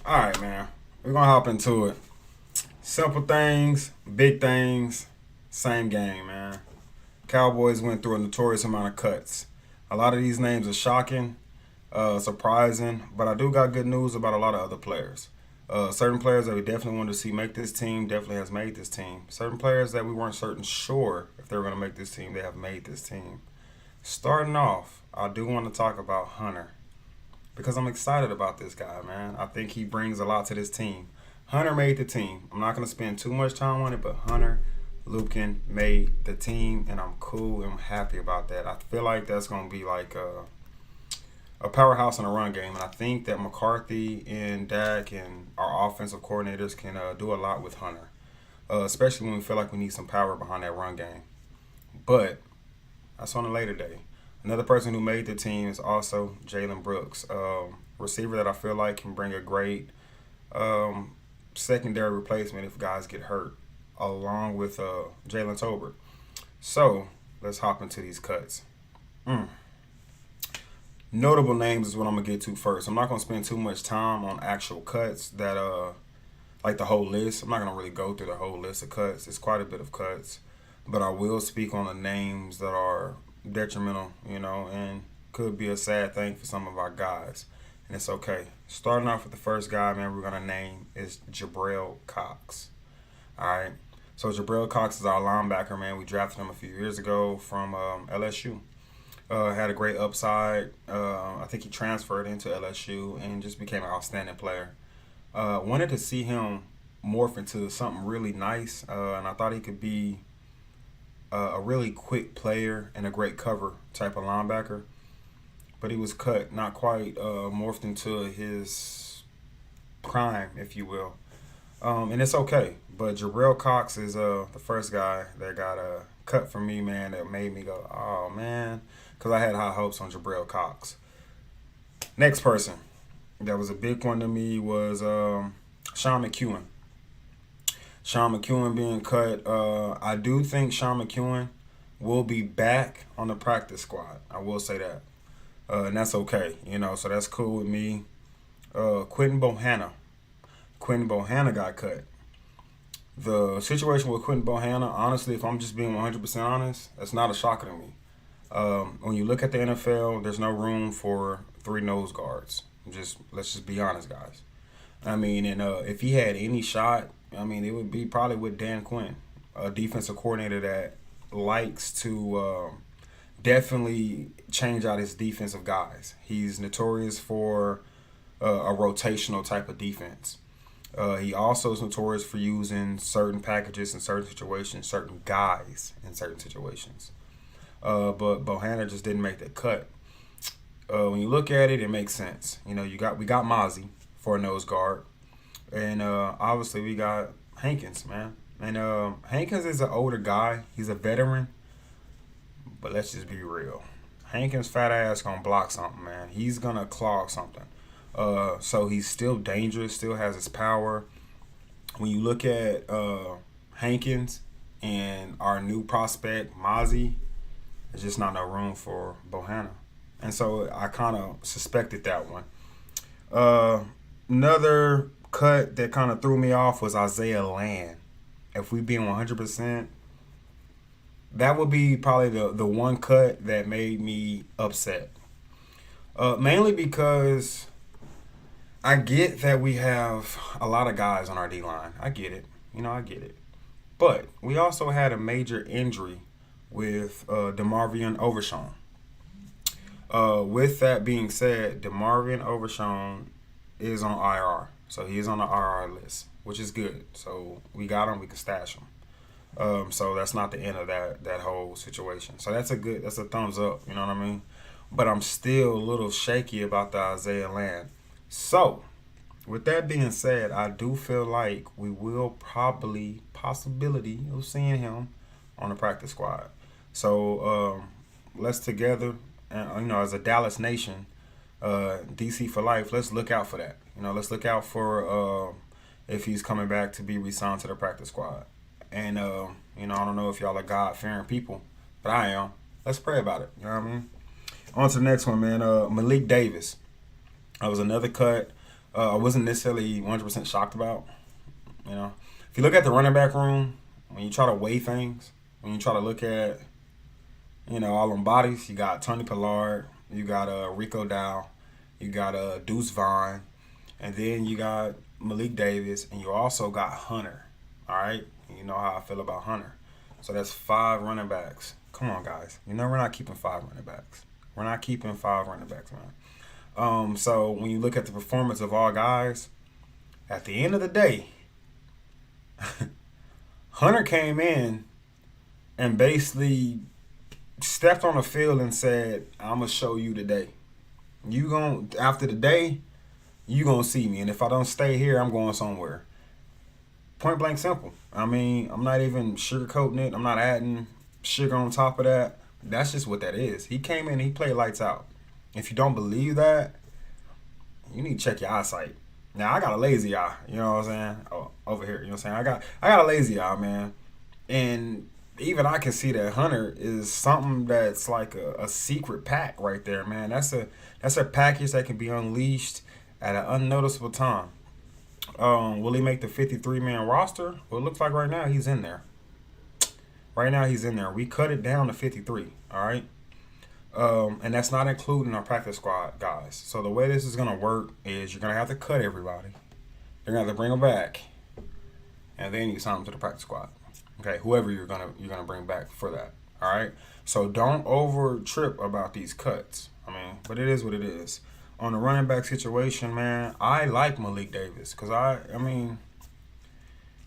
All right, man. We're gonna hop into it. Simple things, big things, same game, man. Cowboys went through a notorious amount of cuts. A lot of these names are shocking, surprising, but I do got good news about a lot of other players. Certain players that we definitely wanted to see make this team definitely has made this team. Certain players that we weren't certain sure if they were going to make this team, they have made this team. Starting off, I do want to talk about Hunter because I'm excited about this guy, man. I think he brings a lot to this team. Hunter made the team. I'm not going to spend too much time on it, but Hunter Luepke made the team, and I'm cool and I'm happy about that. I feel like that's going to be like a powerhouse in the run game, and I think that McCarthy and Dak and our offensive coordinators can do a lot with Hunter, especially when we feel like we need some power behind that run game. But that's on a later day. Another person who made the team is also Jalen Brooks, receiver that I feel like can bring a great secondary replacement if guys get hurt, along with Jalen Tolbert. So let's hop into these cuts. Mm. Notable names is what I'm gonna get to first. I'm not gonna spend too much time on actual cuts that like the whole list. I'm not gonna really go through the whole list of cuts. It's quite a bit of cuts, but I will speak on the names that are detrimental, and could be a sad thing for some of our guys, and it's okay. Starting off with the first guy, man, we're gonna name is Jabril Cox. All right. So Jabril Cox is our linebacker, man. We drafted him a few years ago from LSU. Had a great upside. I think he transferred into LSU and just became an outstanding player. Wanted to see him morph into something really nice, and I thought he could be a really quick player and a great cover type of linebacker. But he was cut, not quite morphed into his prime, if you will. And it's okay. But Jabril Cox is the first guy that got cut from me, man, that made me go, oh, man, because I had high hopes on Jabril Cox. Next person that was a big one to me was Sean McEwen. Sean McEwen being cut. I do think Sean McEwen will be back on the practice squad. I will say that. And that's okay, so that's cool with me. Quentin Bohanna. Quentin Bohanna got cut. The situation with Quentin Bohanna, honestly, if I'm just being 100% honest, that's not a shocker to me. When you look at the NFL, there's no room for three nose guards. Let's just be honest, guys. I mean, and if he had any shot, I mean, it would be probably with Dan Quinn, a defensive coordinator that likes to definitely change out his defensive guys. He's notorious for a rotational type of defense. He also is notorious for using certain packages in certain situations, certain guys in certain situations. But Bohanna just didn't make the cut. When you look at it, it makes sense. We got Mozzie for a nose guard, and obviously we got Hankins, man. And Hankins is an older guy. He's a veteran, but let's just be real. Hankins' fat ass gonna block something, man. He's gonna claw something. So he's still dangerous, still has his power. When you look at Hankins and our new prospect, Mozzie, there's just not no room for Bohanna. And so I kind of suspected that one. Another cut that kind of threw me off was Isaiah Land. If we being 100%, that would be probably the one cut that made me upset. Mainly because I get that we have a lot of guys on our D line. I get it. I get it. But we also had a major injury with DeMarvion Overshown. With that being said, DeMarvion Overshown is on IR. So he is on the IR list, which is good. So we got him. We can stash him. So that's not the end of that whole situation. So that's a thumbs up. You know what I mean? But I'm still a little shaky about the Isaiah Land. So, with that being said, I do feel like we will possibility of seeing him on the practice squad. So, let's together, and as a Dallas nation, DC for life, let's look out for that. Let's look out for if he's coming back to be re-signed to the practice squad. And, I don't know if y'all are God-fearing people, but I am. Let's pray about it. You know what I mean? On to the next one, man. Malik Davis. That was another cut. I wasn't necessarily 100% shocked about. You know, if you look at the running back room, when you try to weigh things, when you try to look at, all them bodies, you got Tony Pollard, you got Rico Dow, you got Deuce Vaughn, and then you got Malik Davis, and you also got Hunter. All right, you know how I feel about Hunter. So that's 5 running backs. Come on, guys. We're not keeping 5 running backs. We're not keeping 5 running backs, man. So when you look at the performance of all guys, at the end of the day, Hunter came in and basically stepped on the field and said, "I'm gonna show you today. After the day, you gonna see me. And if I don't stay here, I'm going somewhere." Point blank simple. I mean, I'm not even sugarcoating it. I'm not adding sugar on top of that. That's just what that is. He came in, he played lights out. If you don't believe that, you need to check your eyesight. Now I got a lazy eye, you know what I'm saying? Oh, over here, you know what I'm saying? I got a lazy eye, man. And even I can see that Hunter is something that's like a secret pack right there, man. That's a package that can be unleashed at an unnoticeable time. Will he make the 53-man roster? Well, it looks like right now he's in there. Right now he's in there. We cut it down to 53, all right? And that's not including our practice squad guys. So the way this is going to work is you're going to have to cut everybody. You're going to have to bring them back. And then you sign them to the practice squad. Okay, whoever you're gonna bring back for that. All right? So don't over trip about these cuts. I mean, but it is what it is. On the running back situation, man, I like Malik Davis because I mean,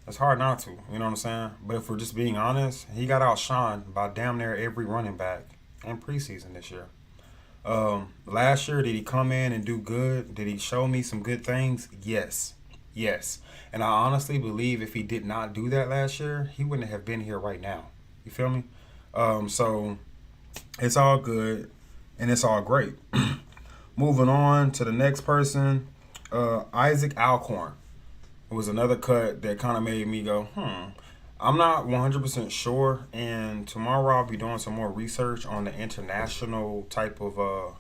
it's hard not to. You know what I'm saying? But if we're just being honest, he got outshined by damn near every running back in preseason this year. Last year, did he come in and do good? Did he show me some good things? Yes. And I honestly believe if he did not do that last year, he wouldn't have been here right now. You feel me? So it's all good and it's all great. Moving on to the next person, Isaac Alcorn. It was another cut that kind of made me go, I'm not 100% sure, and tomorrow I'll be doing some more research on the international type of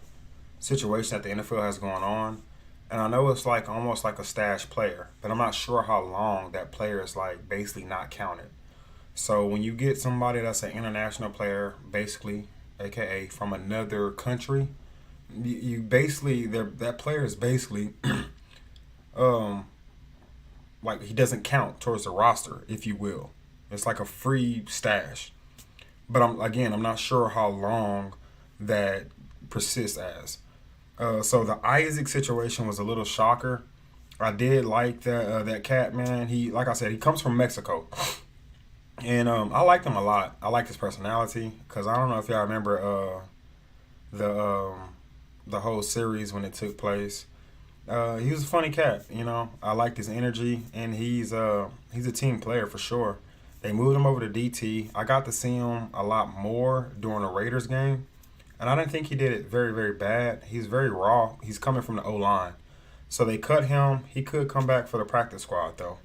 situation that the NFL has going on. And I know it's like almost like a stash player, but I'm not sure how long that player is like basically not counted. So when you get somebody that's an international player, basically, aka from another country, you basically that player is basically like he doesn't count towards the roster, if you will. It's like a free stash. But I'm not sure how long that persists as. So the Isaac situation was a little shocker. I did like that cat, man. He, like I said, he comes from Mexico, and I liked him a lot. I like his personality because I don't know if y'all remember the whole series when it took place. He was a funny cat, I liked his energy, and he's a team player for sure. They moved him over to DT. I got to see him a lot more during the Raiders game. And I didn't think he did it very, very bad. He's very raw. He's coming from the O-line. So they cut him. He could come back for the practice squad, though.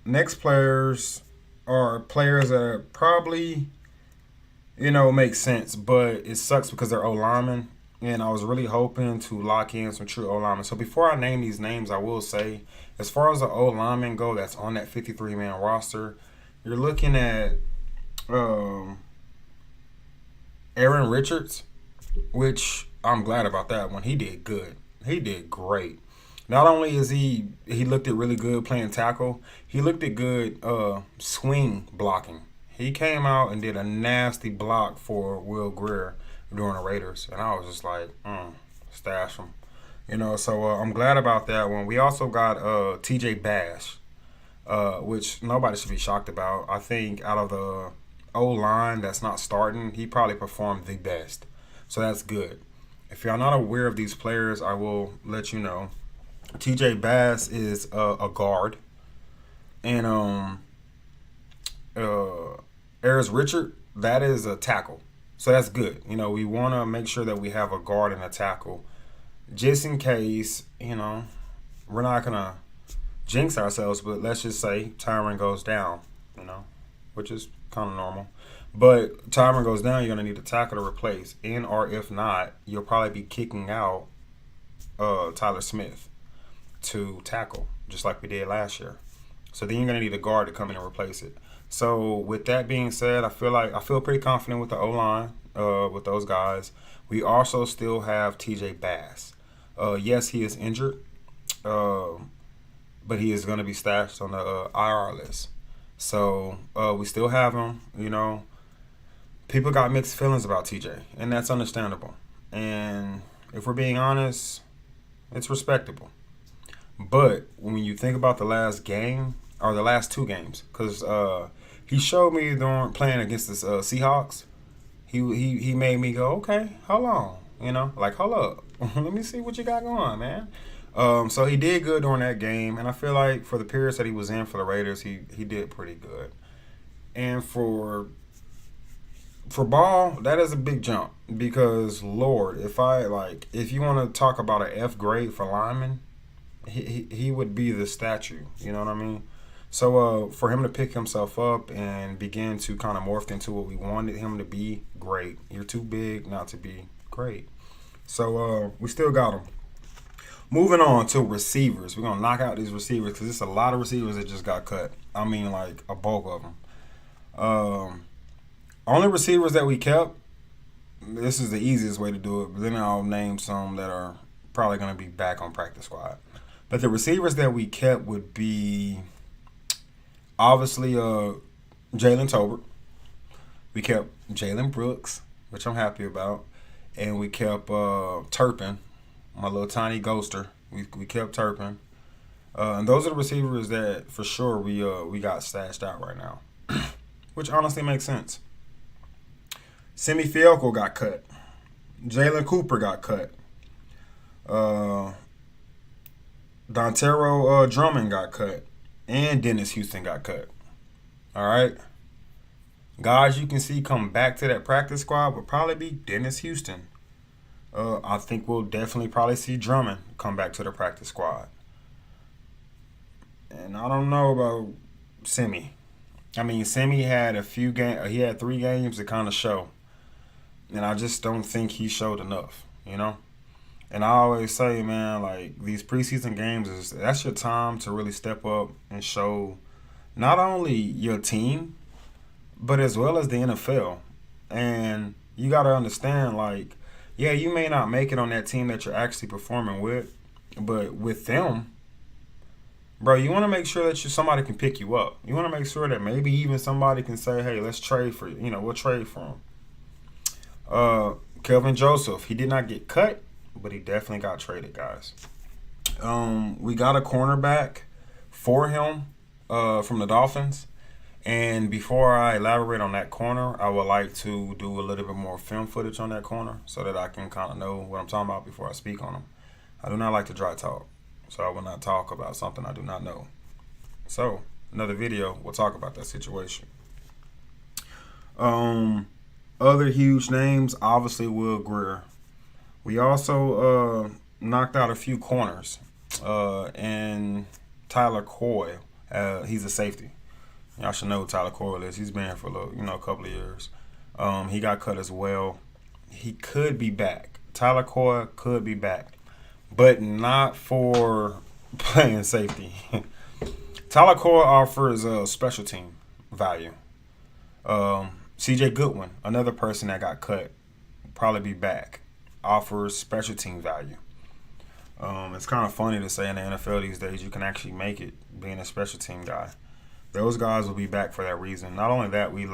Next players are players that probably, make sense. But it sucks because they're O-linemen. And I was really hoping to lock in some true O-linemen. So before I name these names, I will say, as far as the O-linemen go that's on that 53-man roster, you're looking at Aaron Richards, which I'm glad about that one. He did good. He did great. Not only is he looked at really good playing tackle, he looked at good swing blocking. He came out and did a nasty block for Will Grier during the Raiders, and I was just like, stash him. So I'm glad about that one. We also got TJ Bash, which nobody should be shocked about. I think out of the O-line that's not starting, he probably performed the best. So that's good. If y'all not aware of these players, I will let you know. TJ Bass is a guard. And Ayers Richard, that is a tackle. So that's good. We want to make sure that we have a guard and a tackle. Just in case, we're not going to jinx ourselves, but let's just say Tyron goes down, which is kind of normal. But Tyron goes down, you're going to need a tackle to replace. Or if not, you'll probably be kicking out Tyler Smith. to tackle, just like we did last year. So then you're gonna need a guard to come in and replace it. So with that being said, I feel pretty confident with the O line, with those guys. We also still have TJ Bass. Yes, he is injured, uh, but he is going to be stashed on the IR list. So we still have him. You know, people got mixed feelings about TJ, and that's understandable. And if we're being honest, it's respectable. But when you think about the last game or the last two games, because he showed me during playing against the Seahawks, he made me go, okay, hold on, you know, like hold up, let me see what you got going, man. So he did good during that game, and I feel like for the periods that he was in for the Raiders, he did pretty good. And for Ball, that is a big jump because Lord, if you want to talk about an F grade for lineman, he would be the statue. You know what I mean? So for him to pick himself up and begin to kind of morph into what we wanted him to be, great. You're too big not to be great. So we still got him. Moving on to receivers. We're going to knock out these receivers because it's a lot of receivers that just got cut. I mean, like a bulk of them. Only receivers that we kept, this is the easiest way to do it, but then I'll name some that are probably going to be back on practice squad. But the receivers that we kept would be obviously Jalen Tolbert. We kept Jalen Brooks, which I'm happy about. And we kept Turpin, my little tiny ghoster. We kept Turpin. And those are the receivers that for sure we got stashed out right now, which honestly makes sense. Semi Fielko got cut. Jalen Cooper got cut. Dontero Drummond got cut. And Dennis Houston got cut. All right. Guys you can see come back to that practice squad would probably be Dennis Houston. I think we'll definitely probably see Drummond come back to the practice squad. And I don't know about Semi. I mean, Semi had he had 3 games to kind of show. And I just don't think he showed enough, you know? And I always say, man, like these preseason games, that's your time to really step up and show not only your team, but as well as the NFL. And you got to understand, like, yeah, you may not make it on that team that you're actually performing with, but with them, bro, you want to make sure that somebody can pick you up. You want to make sure that maybe even somebody can say, hey, let's trade for you. You know, we'll trade for him. Kelvin Joseph, he did not get cut, but he definitely got traded, guys. We got a cornerback for him from the Dolphins. And before I elaborate on that corner, I would like to do a little bit more film footage on that corner so that I can kind of know what I'm talking about before I speak on him. I do not like to dry talk, so I will not talk about something I do not know. So, another video, we'll talk about that situation. Other huge names, obviously Will Grier. We also knocked out a few corners. And Tyler Coyle, he's a safety. Y'all should know who Tyler Coyle is. He's been here for a couple of years. He got cut as well. He could be back. Tyler Coyle could be back, but not for playing safety. Tyler Coyle offers a special team value. CJ Goodwin, another person that got cut, probably be back, offers special team value. It's kind of funny to say in the NFL these days you can actually make it being a special team guy. Those guys will be back for that reason. Not only that, we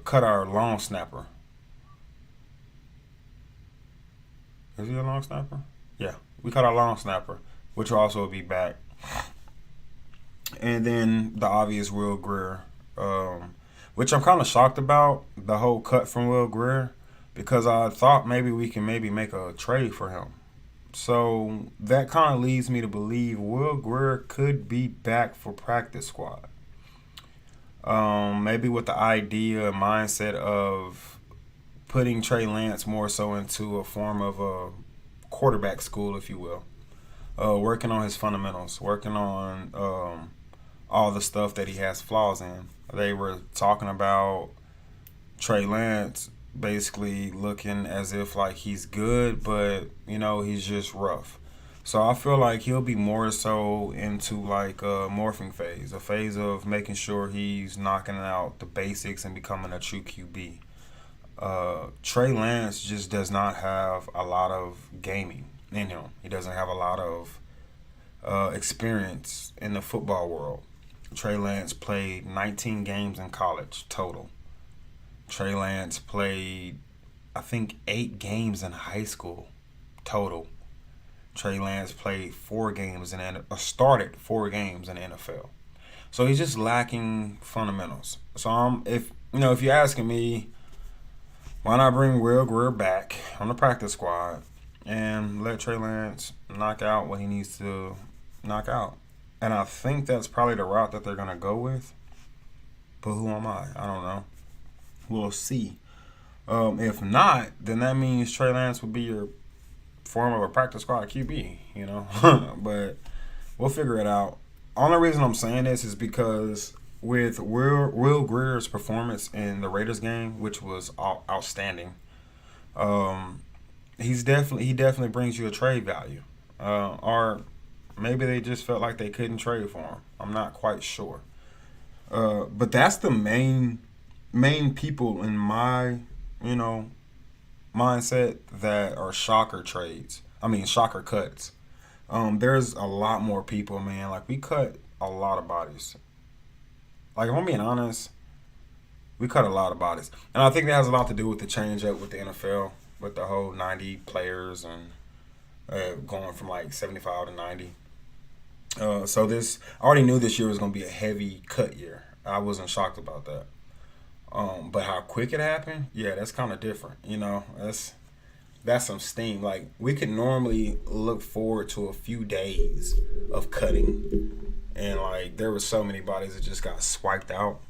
cut our long snapper. Is he a long snapper? Yeah, we cut our long snapper, which will also be back. And then the obvious Will Grier, which I'm kind of shocked about, the whole cut from Will Grier, because I thought maybe we can make a trade for him. So that kind of leads me to believe Will Grier could be back for practice squad. Maybe with the idea and mindset of putting Trey Lance more so into a form of a quarterback school, if you will. Working on his fundamentals, working on all the stuff that he has flaws in. They were talking about Trey Lance basically looking as if like he's good, but he's just rough. So I feel like he'll be more so into like a morphing phase, a phase of making sure he's knocking out the basics and becoming a true QB. Trey Lance just does not have a lot of gaming in him. He doesn't have a lot of experience in the football world. Trey Lance played 19 games in college total. Trey Lance played, I think, 8 games in high school total. Trey Lance played 4 games started 4 games in the NFL. So he's just lacking fundamentals. So if you're asking me, why not bring Will Greer back on the practice squad and let Trey Lance knock out what he needs to knock out? And I think that's probably the route that they're gonna go with. But who am I? I don't know. We'll see. If not, then that means Trey Lance would be your form of a practice squad QB, but we'll figure it out. Only reason I'm saying this is because with Will Greer's performance in the Raiders game, which was outstanding, he definitely brings you a trade value, or maybe they just felt like they couldn't trade for him. I'm not quite sure, but that's the main people in my mindset that are shocker trades. I mean, shocker cuts. There's a lot more people, man. Like, we cut a lot of bodies. Like, if I'm being honest, we cut a lot of bodies. And I think that has a lot to do with the change up with the NFL, with the whole 90 players and going from like 75 to 90. So I already knew this year was going to be a heavy cut year. I wasn't shocked about that. But how quick it happened, yeah, that's kind of different. That's some steam. Like, we could normally look forward to a few days of cutting, and like there were so many bodies that just got swiped out.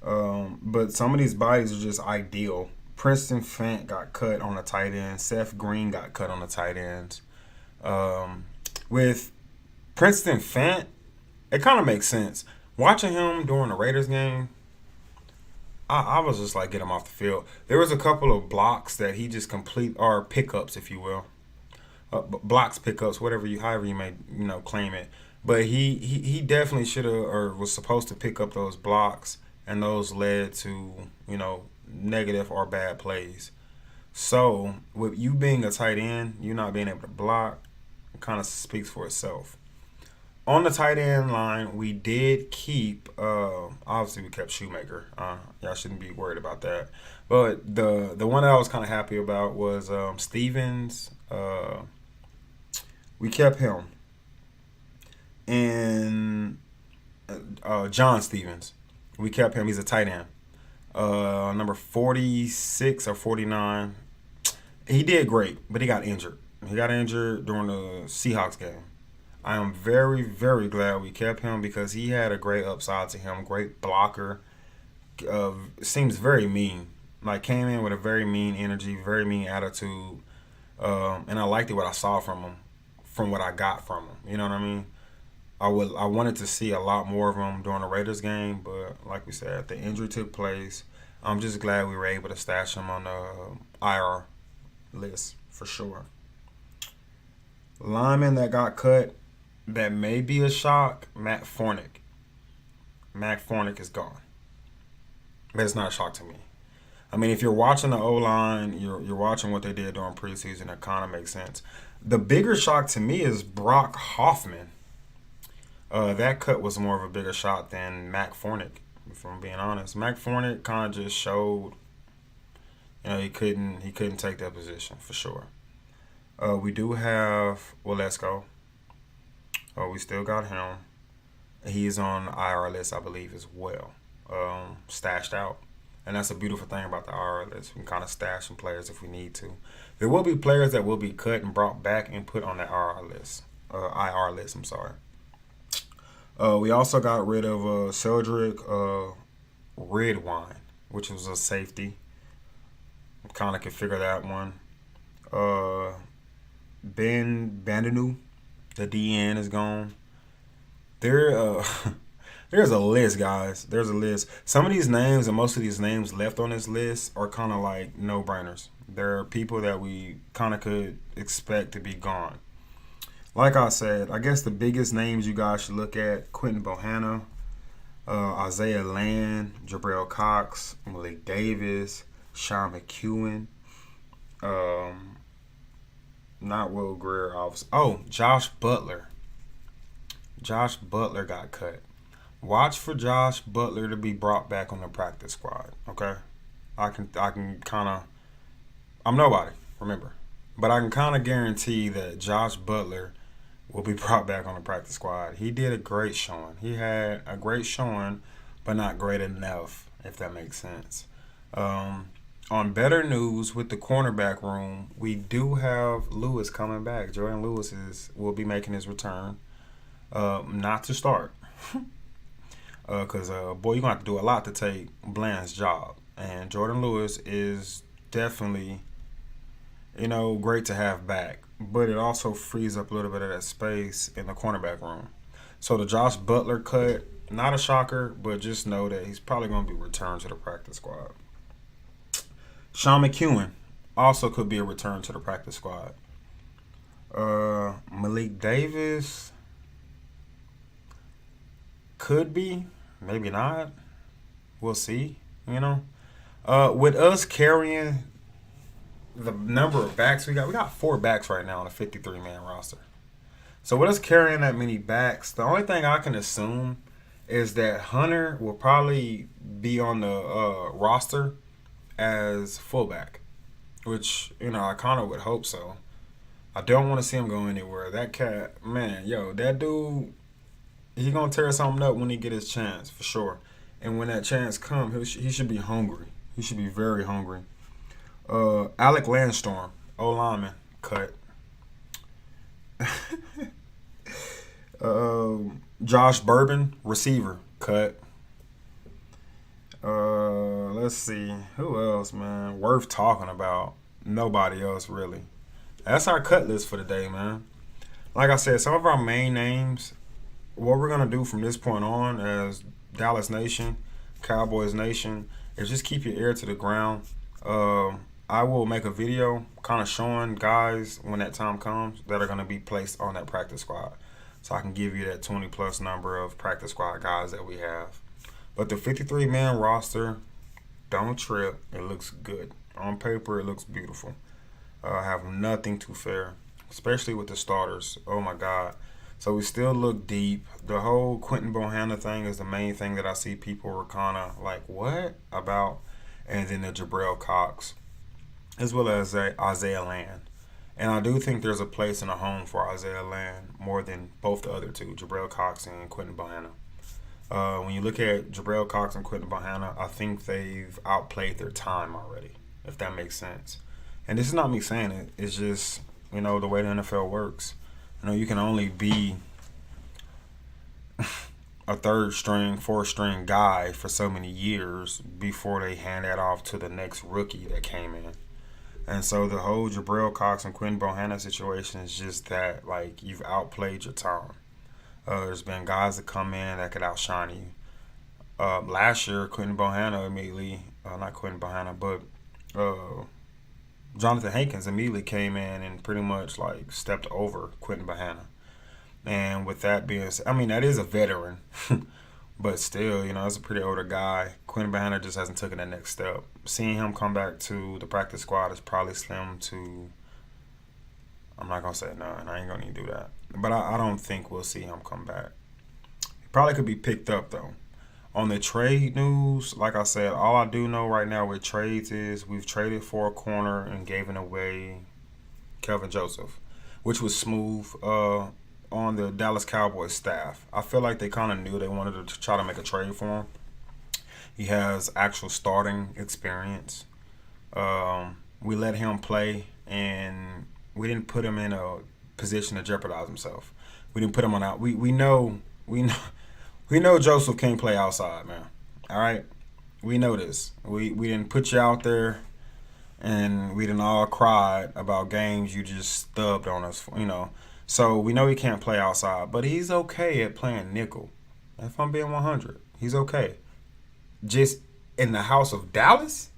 But some of these bodies are just ideal. Princeton Fant got cut on the tight end. Seth Green got cut on the tight ends. With Princeton Fant, it kind of makes sense. Watching him during the Raiders game, I was just like, get him off the field. There was a couple of blocks that he just or pickups, if you will, blocks, pickups, however you may claim it. But he definitely should have or was supposed to pick up those blocks, and those led to negative or bad plays. So with you being a tight end, you not being able to block, it kind of speaks for itself. On the tight end line, we did keep, obviously we kept Shoemaker. Y'all shouldn't be worried about that. But the one that I was kind of happy about was Stevens. We kept him. And John Stevens. We kept him. He's a tight end. Number 46 or 49. He did great, but he got injured. He got injured during the Seahawks game. I am very, very glad we kept him because he had a great upside to him, great blocker. Seems very mean. Like, came in with a very mean energy, very mean attitude. And I liked what I saw from him, from what I got from him. You know what I mean? I wanted to see a lot more of him during the Raiders game, but like we said, the injury took place. I'm just glad we were able to stash him on the IR list for sure. Lineman that got cut, that may be a shock, Matt Fornick. Matt Fornick is gone. But it's not a shock to me. I mean, if you're watching the O-line, you're watching what they did during preseason, it kind of makes sense. The bigger shock to me is Brock Hoffman. That cut was more of a bigger shock than Mac Fornick, if I'm being honest. Mac Fornick kind of just showed, he couldn't take that position for sure. We do have Walesko. We still got him. He's on the IR list, I believe, as well. Stashed out. And that's a beautiful thing about the IR list. We can kind of stash some players if we need to. There will be players that will be cut and brought back and put on the IR list. I'm sorry. We also got rid of Cedric Redwine, which was a safety. Kind of could figure that one. Ben Bandanu, the DN, is gone. There's a list, guys. There's a list. Some of these names and most of these names left on this list are kind of like no-brainers. There are people that we kind of could expect to be gone. Like I said, I guess the biggest names you guys should look at: Quentin Bohanna, Isaiah Land, Jabril Cox, Malik Davis, Sean McEwen, um, not Will Greer, obviously. Oh, Josh Butler. Josh Butler got cut. Watch for Josh Butler to be brought back on the practice squad. Okay, I can kind of, I'm nobody, remember, but I can kind of guarantee that Josh Butler will be brought back on the practice squad. He did a great showing. He had a great showing, but not great enough, if that makes sense. On better news with the cornerback room, we do have Lewis coming back. Jordan Lewis will be making his return. Not to start, because boy, you're gonna have to do a lot to take Bland's job. And Jordan Lewis is definitely, great to have back, but it also frees up a little bit of that space in the cornerback room. So the Josh Butler cut, not a shocker, but just know that he's probably going to be returned to the practice squad. Sean McEwen also could be a return to the practice squad. Malik Davis could be, maybe not. We'll see, With us carrying the number of backs we got 4 backs right now on a 53-man roster. So with us carrying that many backs, the only thing I can assume is that Hunter will probably be on the roster as fullback, which, I kind of would hope so. I don't want to see him go anywhere. That cat, man, that dude, he going to tear something up when he get his chance, for sure. And when that chance comes, he should be hungry. He should be very hungry. Alec Landstorm, O-lineman, cut. Josh Bourbon, receiver, cut. Let's see. Who else, man? Worth talking about. Nobody else, really. That's our cut list for today, man. Like I said, some of our main names, what we're going to do from this point on as Dallas Nation, Cowboys Nation, is just keep your ear to the ground. I will make a video kind of showing guys when that time comes that are going to be placed on that practice squad. So I can give you that 20-plus number of practice squad guys that we have. But the 53-man roster, don't trip. It looks good. On paper, it looks beautiful. I have nothing to fear, especially with the starters. Oh, my God. So we still look deep. The whole Quentin Bohanna thing is the main thing that I see people were kind of like, what about? And then the Jabril Cox, as well as Isaiah Land. And I do think there's a place and a home for Isaiah Land more than both the other two, Jabril Cox and Quentin Bohanna. When you look at Jabril Cox and Quentin Bohanna, I think they've outplayed their time already, if that makes sense. And this is not me saying it. It's just, the way the NFL works. You can only be a third string, fourth string guy for so many years before they hand that off to the next rookie that came in. And so the whole Jabril Cox and Quentin Bohanna situation is just that, like, you've outplayed your time. There's been guys that come in that could outshine you. Last year, Quentin Bohanna immediately, not Quentin Bohanna, but Jonathan Hankins immediately came in and pretty much, like, stepped over Quentin Bohanna. And with that being said, that is a veteran, but still, that's a pretty older guy. Quentin Bohanna just hasn't taken that next step. Seeing him come back to the practice squad is probably slim to, I'm not going to say none. I ain't going to do that. But I don't think we'll see him come back. He probably could be picked up, though. On the trade news, like I said, all I do know right now with trades is we've traded for a corner and given away Kelvin Joseph, which was smooth on the Dallas Cowboys staff. I feel like they kind of knew they wanted to try to make a trade for him. He has actual starting experience. We let him play, and we didn't put him in a position to jeopardize himself. We didn't put him on out. We know Joseph can't play outside, man. All right, we know this. We didn't put you out there, and we didn't all cried about games you just stubbed on us. So we know he can't play outside, but he's okay at playing nickel. If I'm being 100, he's okay. Just in the house of Dallas,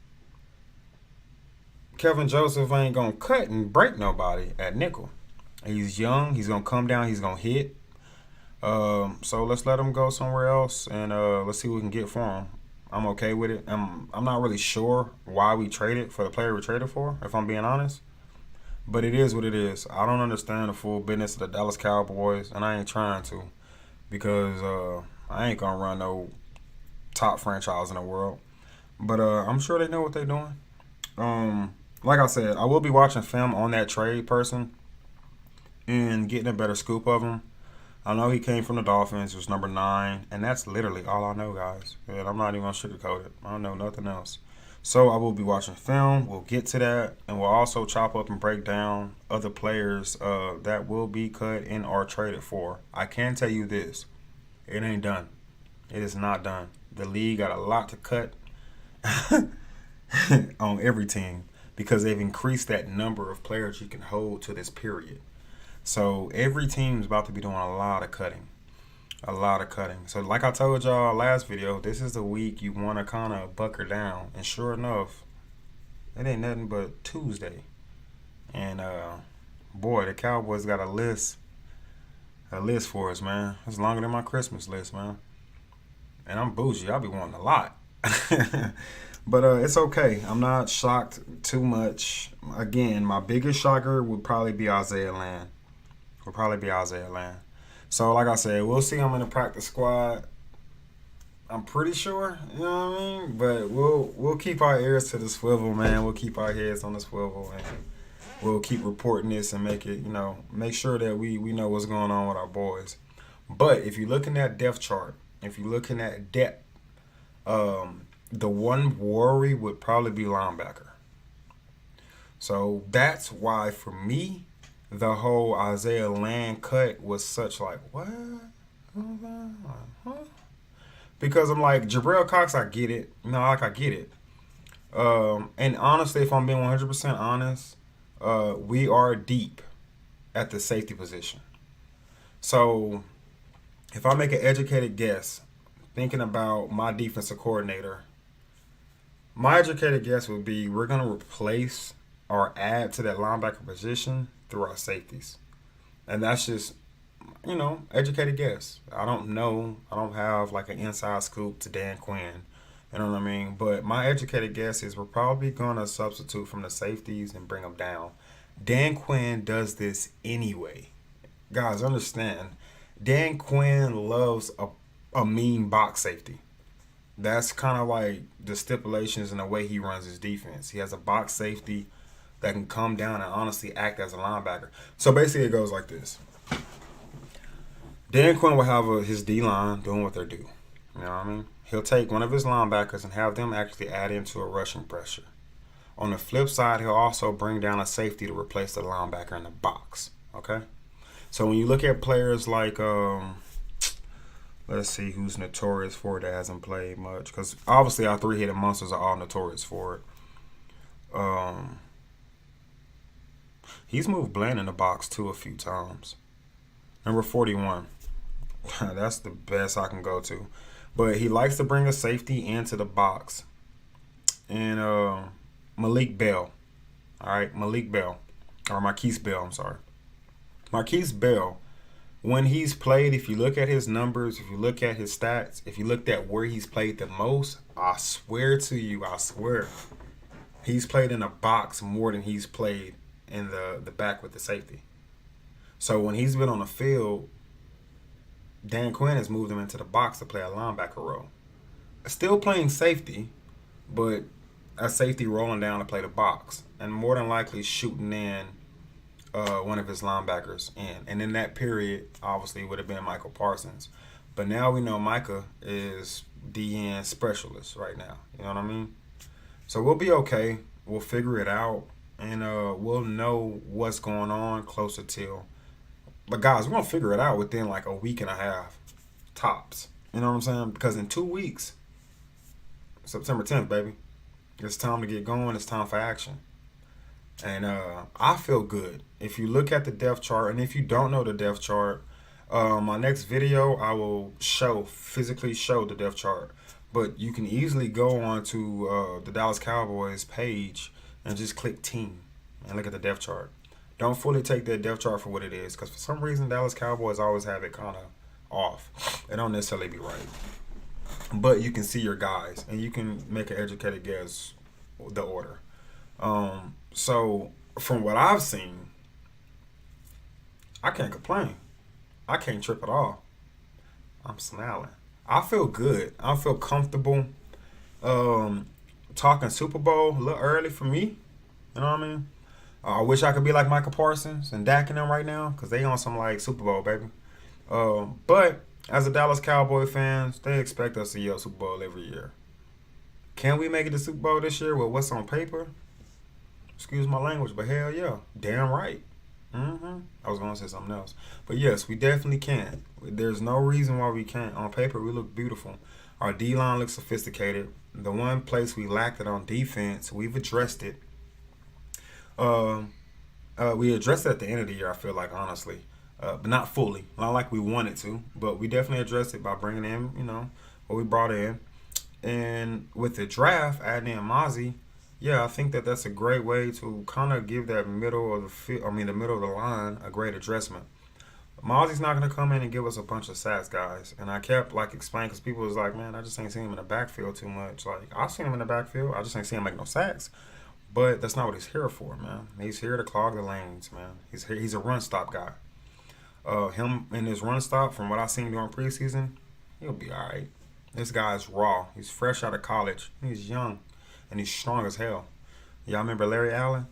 Kelvin Joseph ain't gonna cut and break nobody at nickel. He's young. He's gonna come down. He's gonna hit. So let's let him go somewhere else, and let's see what we can get for him. I'm okay with it. I'm not really sure why we traded for the player we traded for, if I'm being honest. But it is what it is. I don't understand the full business of the Dallas Cowboys, and I ain't trying to, because I ain't gonna run no top franchise in the world. But I'm sure they know what they're doing. Like I said, I will be watching film on that trade person and getting a better scoop of him. I know he came from the Dolphins, was number 9, and that's literally all I know, guys. And I'm not even gonna sugarcoat it. I don't know nothing else. So I will be watching film. We'll get to that, and we'll also chop up and break down other players that will be cut and or traded for. I can tell you this: it ain't done. It is not done. The league got a lot to cut on every team because they've increased that number of players you can hold to this period. So every team is about to be doing a lot of cutting. A lot of cutting. So like I told y'all last video, this is the week you want to kind of bucker down. And sure enough, it ain't nothing but Tuesday. And boy, the Cowboys got a list for us, man. It's longer than my Christmas list, man. And I'm bougie. I'll be wanting a lot. But it's okay. I'm not shocked too much. Again, my biggest shocker would probably be Isaiah Land. So, like I said, we'll see him in the practice squad. I'm pretty sure, you know what I mean? But we'll keep our ears to the swivel, man. We'll keep our heads on the swivel, and we'll keep reporting this and make sure that we know what's going on with our boys. But if you're looking at depth chart, if you're looking at depth, the one worry would probably be linebacker. So that's why, for me, the whole Isaiah Land cut was such like, what? Huh? Because I'm like, Jabril Cox, I get it. I get it. And honestly, if I'm being 100% honest, we are deep at the safety position. So if I make an educated guess, thinking about my defensive coordinator, my educated guess would be we're going to replace or add to that linebacker position through our safeties. And that's just, educated guess. I don't know. I don't have like an inside scoop to Dan Quinn. You know what I mean? But my educated guess is we're probably going to substitute from the safeties and bring them down. Dan Quinn does this anyway. Guys, understand. Dan Quinn loves a mean box safety. That's kind of like the stipulations and the way he runs his defense. He has a box safety that can come down and honestly act as a linebacker. So basically it goes like this. Dan Quinn will have his D-line doing what they do. You know what I mean? He'll take one of his linebackers and have them actually add into a rushing pressure. On the flip side, he'll also bring down a safety to replace the linebacker in the box. Okay? So when you look at players like, let's see who's notorious for it that hasn't played much. Because obviously our three-headed monsters are all notorious for it. He's moved Bland in the box too a few times. Number 41. That's the best I can go to. But he likes to bring a safety into the box. And Malik Bell. All right, Malik Bell. Or Marquise Bell, I'm sorry. Marquise Bell, when he's played, if you look at his numbers, if you look at his stats, if you looked at where he's played the most, I swear, he's played in a box more than he's played in the back with the safety. So when he's been on the field, Dan Quinn has moved him into the box to play a linebacker role. Still playing safety, but a safety rolling down to play the box. And more than likely shooting in one of his linebackers in. And in that period, obviously, would have been Michael Parsons. But now we know Micah is DN specialist right now. You know what I mean? So we'll be okay. We'll figure it out. And we'll know what's going on closer till. But guys, we're going to figure it out within like a week and a half. Tops. You know what I'm saying? Because in 2 weeks, September 10th, baby, it's time to get going. It's time for action. And I feel good. If you look at the depth chart, and if you don't know the depth chart, my next video, I will physically show the depth chart. But you can easily go on to the Dallas Cowboys page and just click team and look at the depth chart. Don't fully take that depth chart for what it is, because for some reason Dallas Cowboys always have it kind of off. It don't necessarily be right, but you can see your guys and you can make an educated guess the order. So from what I've seen, I can't complain. I can't trip at all. I'm smiling. I feel good. I feel comfortable. Um, Talking Super Bowl a little early for me. You know what I mean? I wish I could be like Michael Parsons and Dak and them right now, because they on some like Super Bowl, baby. But as a Dallas Cowboy fans, they expect us to yell Super Bowl every year. Can we make it to Super Bowl this year with what's on paper? Excuse my language, but hell yeah. Damn right. I was going to say something else. But yes, we definitely can. There's no reason why we can't. On paper, we look beautiful. Our D-line looks sophisticated. The one place we lacked it on defense, we've addressed it. Um, we addressed it at the end of the year, I feel like, honestly. But not fully. Not like we wanted to. But we definitely addressed it by bringing in, what we brought in. And with the draft, adding in Mozzie, yeah, I think that that's a great way to kind of give that middle of the middle of the line a great adjustment. Mozzie's not gonna come in and give us a bunch of sacks, guys. And I kept like explaining because people was like, man, I just ain't seen him in the backfield too much. Like I've seen him in the backfield, I just ain't seen him make no sacks. But that's not what he's here for, man. He's here to clog the lanes, man. He's here. He's a run stop guy. Him and his run stop, from what I seen during preseason, he'll be all right. This guy's raw. He's fresh out of college. He's young, and he's strong as hell. Y'all remember Larry Allen?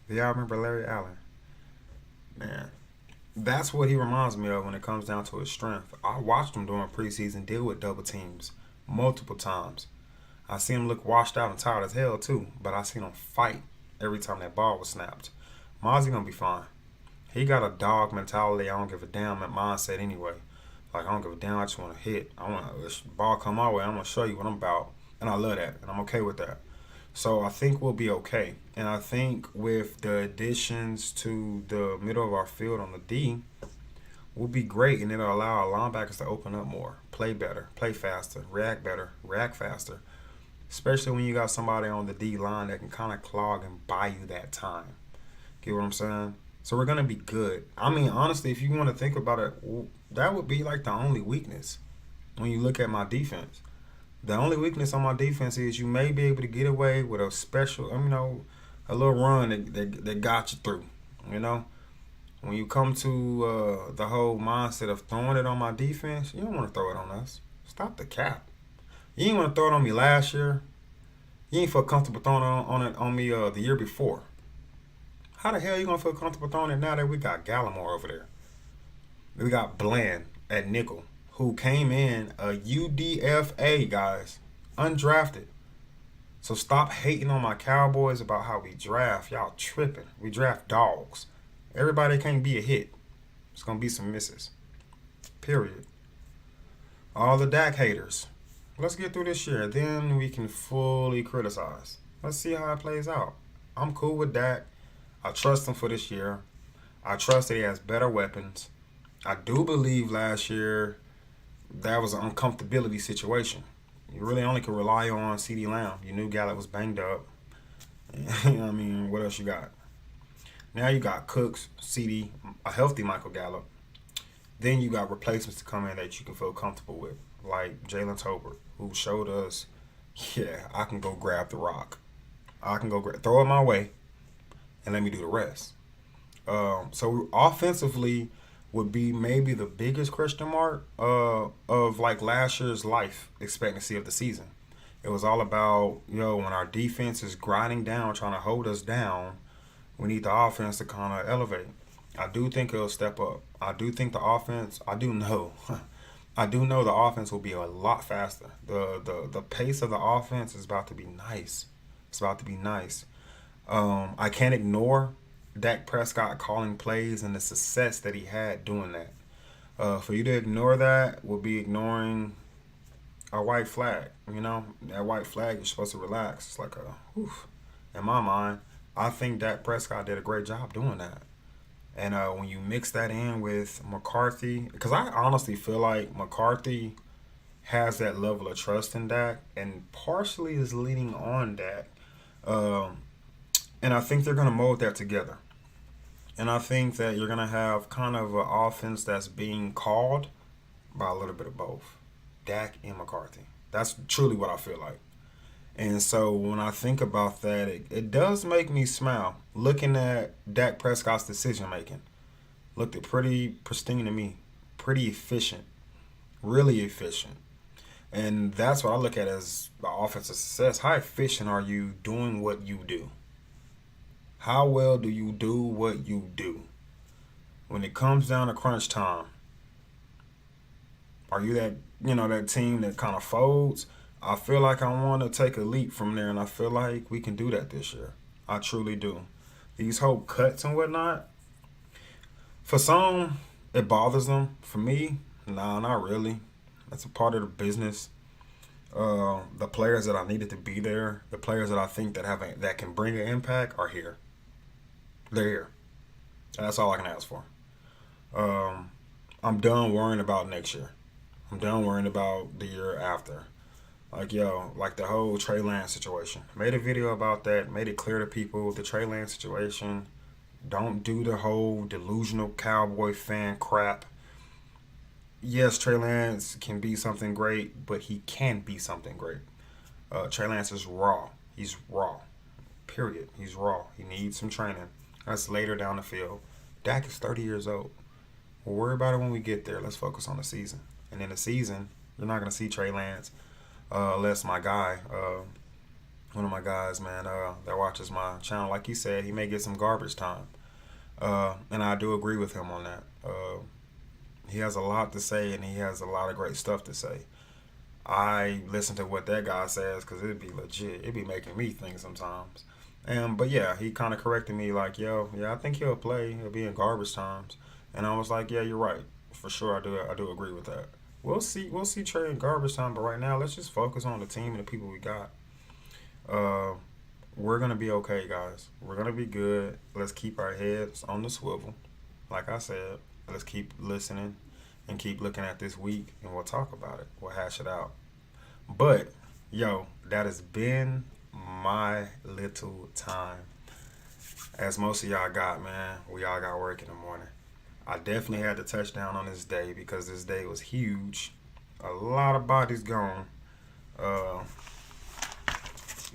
Y'all remember Larry Allen? Man, that's what he reminds me of when it comes down to his strength. I watched him during preseason deal with double teams multiple times. I seen him look washed out and tired as hell too, but I seen him fight every time that ball was snapped. Mozzie gonna be fine. He got a dog mentality. I don't give a damn mindset anyway. Like I don't give a damn. I just want to hit. I want this ball come my way. I'm gonna show you what I'm about, and I love that, and I'm okay with that. So I think we'll be okay. And I think with the additions to the middle of our field on the D, we'll be great, and it'll allow our linebackers to open up more, play better, play faster, react better, react faster. Especially when you got somebody on the D line that can kind of clog and buy you that time. Get what I'm saying? So we're going to be good. I mean, honestly, if you want to think about it, that would be like the only weakness when you look at my defense. The only weakness on my defense is you may be able to get away with a special, a little run that got you through. When you come to the whole mindset of throwing it on my defense, you don't want to throw it on us. Stop the cap. You didn't want to throw it on me last year. You ain't feel comfortable throwing it on me the year before. How the hell you gonna feel comfortable throwing it now that we got Gallimore over there? We got Bland at nickel, who came in a UDFA, guys, undrafted. So stop hating on my Cowboys about how we draft. Y'all tripping. We draft dogs. Everybody can't be a hit. It's gonna be some misses. Period. All the Dak haters. Let's get through this year. Then we can fully criticize. Let's see how it plays out. I'm cool with Dak. I trust him for this year. I trust that he has better weapons. I do believe last year that was an uncomfortability situation. You really only could rely on CeeDee Lamb. You knew Gallup was banged up. What else you got? Now you got Cooks, CeeDee, a healthy Michael Gallup. Then you got replacements to come in that you can feel comfortable with, like Jalen Tolbert, who showed us, I can go grab the rock. I can go throw it my way, and let me do the rest. So offensively would be maybe the biggest question mark of like last year's life expectancy of the season. It was all about, when our defense is grinding down, trying to hold us down, we need the offense to kind of elevate. I do think it'll step up. I do think the offense, I do know the offense will be a lot faster. The pace of the offense is about to be nice. It's about to be nice. I can't ignore Dak Prescott calling plays and the success that he had doing that. For you to ignore that would be ignoring a white flag. That white flag, you're supposed to relax. It's like in my mind, I think Dak Prescott did a great job doing that. And when you mix that in with McCarthy, because I honestly feel like McCarthy has that level of trust in Dak and partially is leaning on Dak. And I think they're going to mold that together. And I think that you're going to have kind of an offense that's being called by a little bit of both Dak and McCarthy. That's truly what I feel like. And so when I think about that, it does make me smile. Looking at Dak Prescott's decision making, looked pretty pristine to me, pretty efficient, really efficient. And that's what I look at as the offensive success. How efficient are you doing what you do? How well do you do what you do? When it comes down to crunch time, are you that team that kind of folds? I feel like I want to take a leap from there, and I feel like we can do that this year. I truly do. These whole cuts and whatnot, for some, it bothers them. For me, nah, not really. That's a part of the business. The players that I needed to be there, the players that I think that can bring an impact are here. They're here. And that's all I can ask for. I'm done worrying about next year. I'm done worrying about the year after. Like the whole Trey Lance situation. Made a video about that. Made it clear to people the Trey Lance situation. Don't do the whole delusional Cowboy fan crap. Yes, Trey Lance can be something great, but he can be something great. Trey Lance is raw. He's raw. Period. He's raw. He needs some training. That's later down the field. Dak is 30 years old. We'll worry about it when we get there. Let's focus on the season. And in the season, you're not going to see Trey Lance unless my guy, one of my guys, man, that watches my channel, like he said, he may get some garbage time. And I do agree with him on that. He has a lot to say, and he has a lot of great stuff to say. I listen to what that guy says because it'd be legit. It'd be making me think sometimes. But yeah, he kind of corrected me like, I think he'll play. He'll be in garbage times. And I was like, yeah, you're right. For sure, I do agree with that. We'll see Trey in garbage time, but right now, let's just focus on the team and the people we got. We're going to be okay, guys. We're going to be good. Let's keep our heads on the swivel. Like I said, let's keep listening and keep looking at this week, and we'll talk about it. We'll hash it out. But, that has been my little time. As most of y'all got, man, we all got work in the morning. I definitely had to touch down on this day because this day was huge. A lot of bodies gone.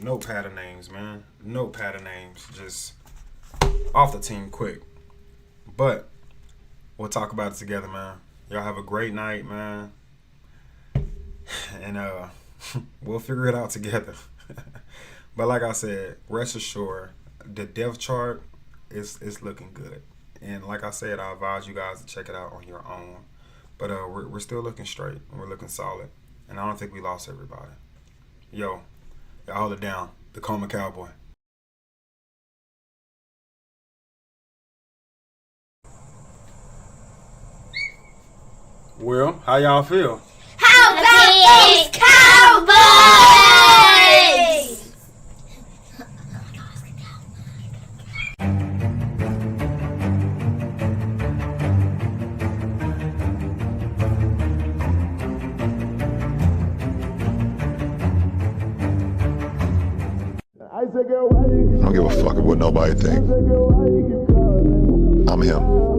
Notepad of names, man. Notepad of names. Just off the team quick. But we'll talk about it together, man. Y'all have a great night, man. And we'll figure it out together. But like I said, rest assured, the depth chart is looking good. And like I said, I advise you guys to check it out on your own. But we're still looking straight. And we're looking solid. And I don't think we lost everybody. Y'all hold it down. The Coma Cowboy. Well, how y'all feel? How about those Cowboys? I don't give a fuck what nobody thinks. I'm him.